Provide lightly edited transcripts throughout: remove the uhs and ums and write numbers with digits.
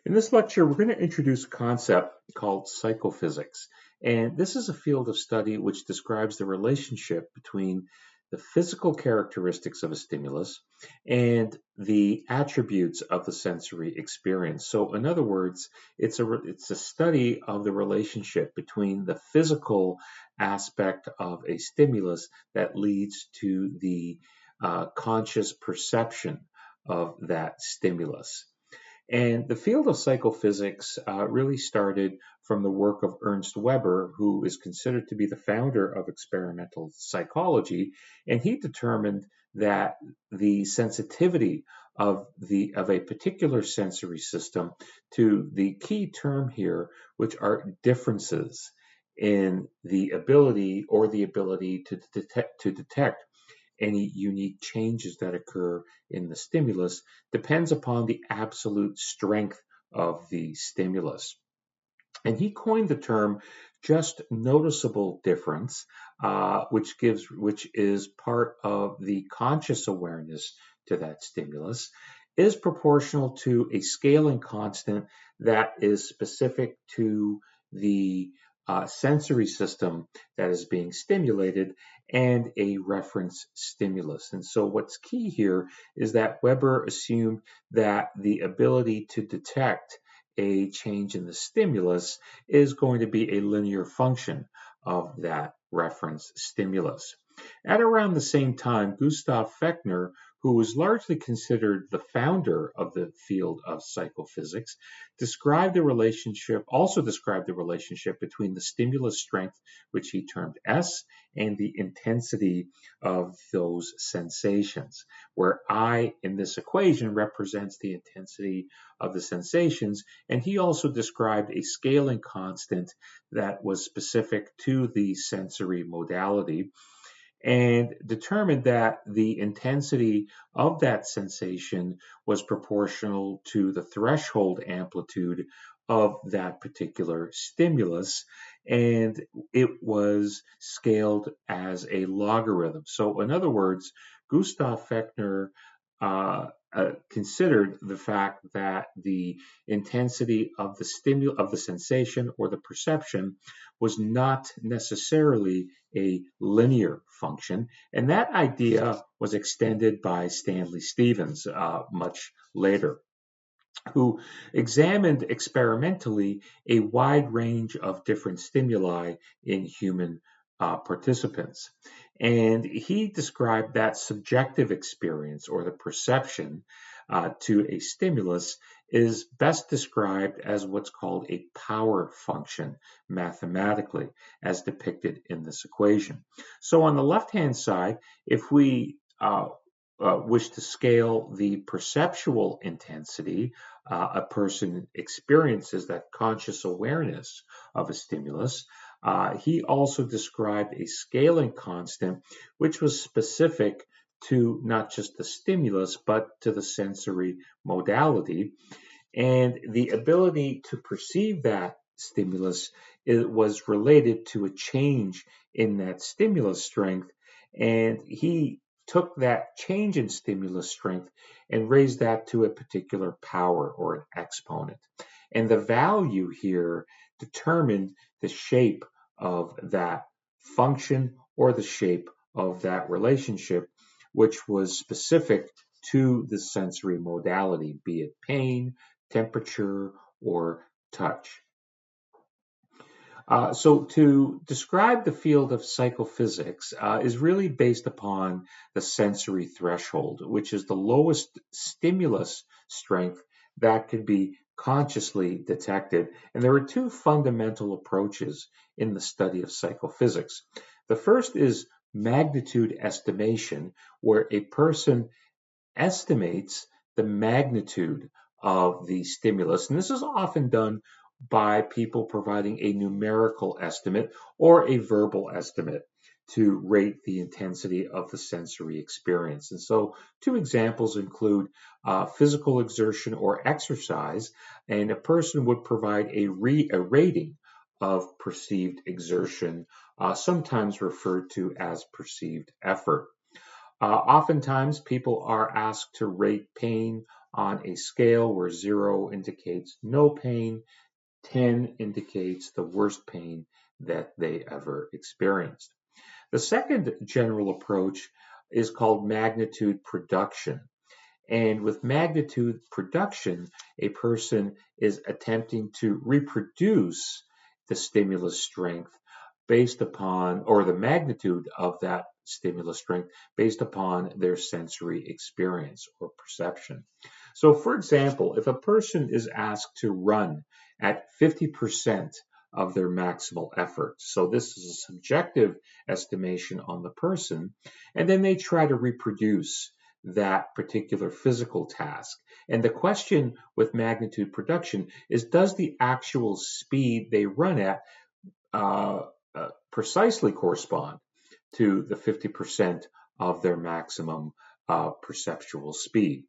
In this lecture, we're going to introduce a concept called psychophysics. And this is a field of study which describes the relationship between the physical characteristics of a stimulus and the attributes of the sensory experience. So, in other words, it's a study of the relationship between the physical aspect of a stimulus that leads to the conscious perception of that stimulus. And the field of psychophysics really started from the work of Ernst Weber, who is considered to be the founder of experimental psychology. And he determined that the sensitivity of a particular sensory system to the key term here, which are differences in the ability to detect any unique changes that occur in the stimulus depends upon the absolute strength of the stimulus. And he coined the term just noticeable difference, which is part of the conscious awareness to that stimulus, is proportional to a scaling constant that is specific to the sensory system that is being stimulated and a reference stimulus. And so, what's key here is that Weber assumed that the ability to detect a change in the stimulus is going to be a linear function of that reference stimulus. At around the same time, Gustav Fechner, who was largely considered the founder of the field of psychophysics, also described the relationship between the stimulus strength, which he termed S, and the intensity of those sensations, where I in this equation represents the intensity of the sensations, and he also described a scaling constant that was specific to the sensory modality and determined that the intensity of that sensation was proportional to the threshold amplitude of that particular stimulus, and it was scaled as a logarithm. So, in other words, Gustav Fechner considered the fact that the intensity of the sensation or the perception was not necessarily a linear function, and that idea was extended by Stanley Stevens much later, who examined experimentally a wide range of different stimuli in human participants. And he described that subjective experience or the perception to a stimulus is best described as what's called a power function mathematically, as depicted in this equation. So on the left hand side, if we wish to scale the perceptual intensity a person experiences, that conscious awareness of a stimulus. He also described a scaling constant, which was specific to not just the stimulus, but to the sensory modality. And the ability to perceive that stimulus was related to a change in that stimulus strength. And he took that change in stimulus strength and raised that to a particular power or an exponent. And the value here determined the shape of that function or the shape of that relationship, which was specific to the sensory modality, be it pain, temperature, or touch. So, to describe the field of psychophysics is really based upon the sensory threshold, which is the lowest stimulus strength that can be consciously detected. And there are two fundamental approaches in the study of psychophysics. The first is magnitude estimation, where a person estimates the magnitude of the stimulus. And this is often done by people providing a numerical estimate or a verbal estimate to rate the intensity of the sensory experience. And so, two examples include physical exertion or exercise, and a person would provide a rating of perceived exertion, sometimes referred to as perceived effort. Oftentimes, people are asked to rate pain on a scale where 0 indicates no pain, 10 indicates the worst pain that they ever experienced. The second general approach is called magnitude production. And with magnitude production, a person is attempting to reproduce the stimulus strength based upon, or the magnitude of that stimulus strength based upon their sensory experience or perception. So, for example, if a person is asked to run at 50% of their maximal effort, so this is a subjective estimation on the person, and then they try to reproduce that particular physical task. And the question with magnitude production is, does the actual speed they run at uh, precisely correspond to the 50% of their maximum perceptual speed?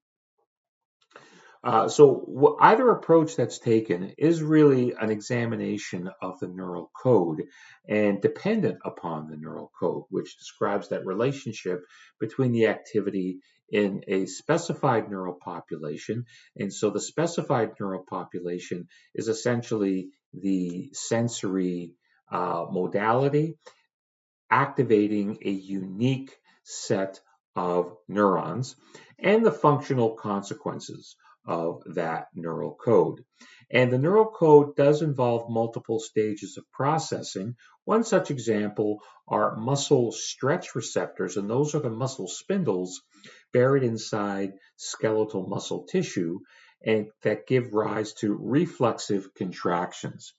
So either approach that's taken is really an examination of the neural code and dependent upon the neural code, which describes that relationship between the activity in a specified neural population. And so the specified neural population is essentially the sensory modality activating a unique set of neurons and the functional consequences of that neural code. And the neural code does involve multiple stages of processing. One such example are muscle stretch receptors, and those are the muscle spindles buried inside skeletal muscle tissue and that give rise to reflexive contractions.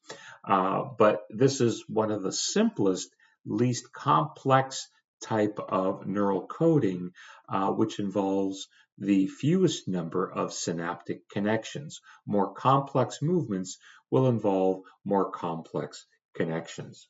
But this is one of the simplest, least complex type of neural coding, which involves the fewest number of synaptic connections. More complex movements will involve more complex connections.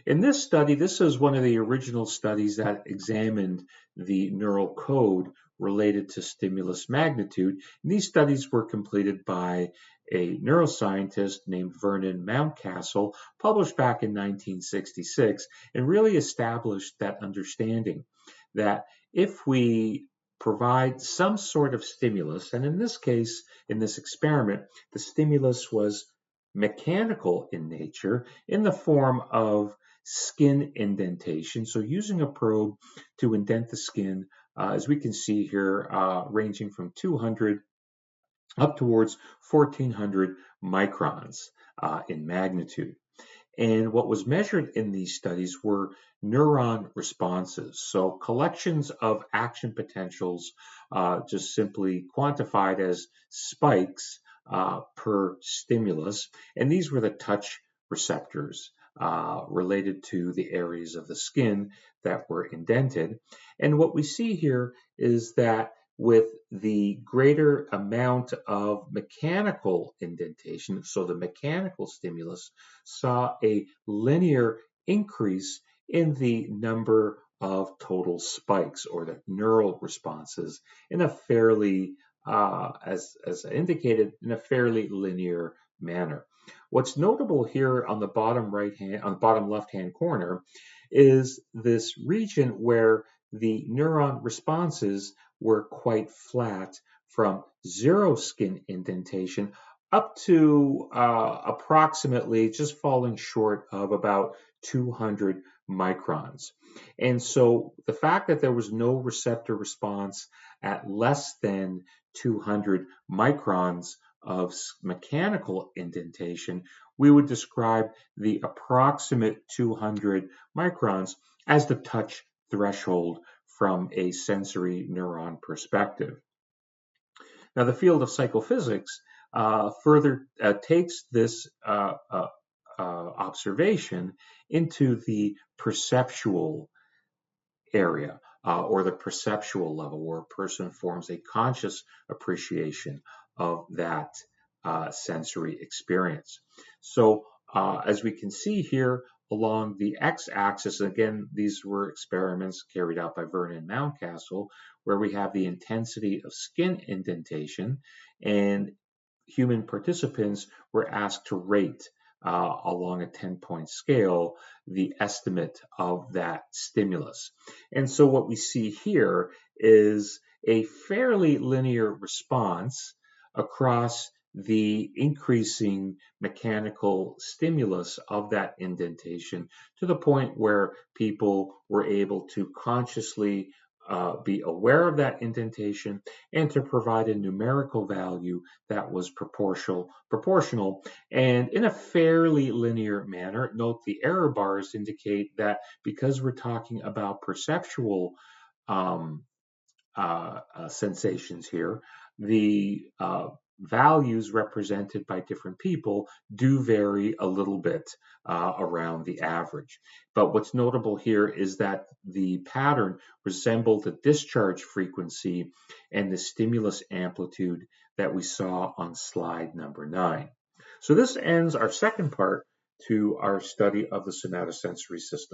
In this study, this is one of the original studies that examined the neural code related to stimulus magnitude. And these studies were completed by a neuroscientist named Vernon Mountcastle, published back in 1966, and really established that understanding that if we provide some sort of stimulus, and in this case, in this experiment, the stimulus was mechanical in nature in the form of skin indentation. So using a probe to indent the skin, as we can see here, ranging from 200 up towards 1400 microns in magnitude. And what was measured in these studies were neuron responses. So collections of action potentials, just simply quantified as spikes per stimulus. And these were the touch receptors related to the areas of the skin that were indented. And what we see here is that with the greater amount of mechanical indentation, so the mechanical stimulus saw a linear increase in the number of total spikes or the neural responses in a fairly, as indicated, in a fairly linear manner. What's notable here on the bottom left hand corner is this region where the neuron responses were quite flat from zero skin indentation up to approximately just falling short of about 200 microns. And so the fact that there was no receptor response at less than 200 microns of mechanical indentation, we would describe the approximate 200 microns as the touch threshold from a sensory neuron perspective. Now, the field of psychophysics further takes this observation into the perceptual area or the perceptual level where a person forms a conscious appreciation of that sensory experience. So as we can see here along the x-axis, again, these were experiments carried out by Vernon Mountcastle, where we have the intensity of skin indentation, and human participants were asked to rate along a 10-point scale the estimate of that stimulus. And so what we see here is a fairly linear response across the increasing mechanical stimulus of that indentation to the point where people were able to consciously be aware of that indentation and to provide a numerical value that was proportional and in a fairly linear manner. Note the error bars indicate that because we're talking about perceptual um, sensations here, the values represented by different people do vary a little bit around the average. But what's notable here is that the pattern resembled the discharge frequency and the stimulus amplitude that we saw on slide number 9. So this ends our second part to our study of the somatosensory system.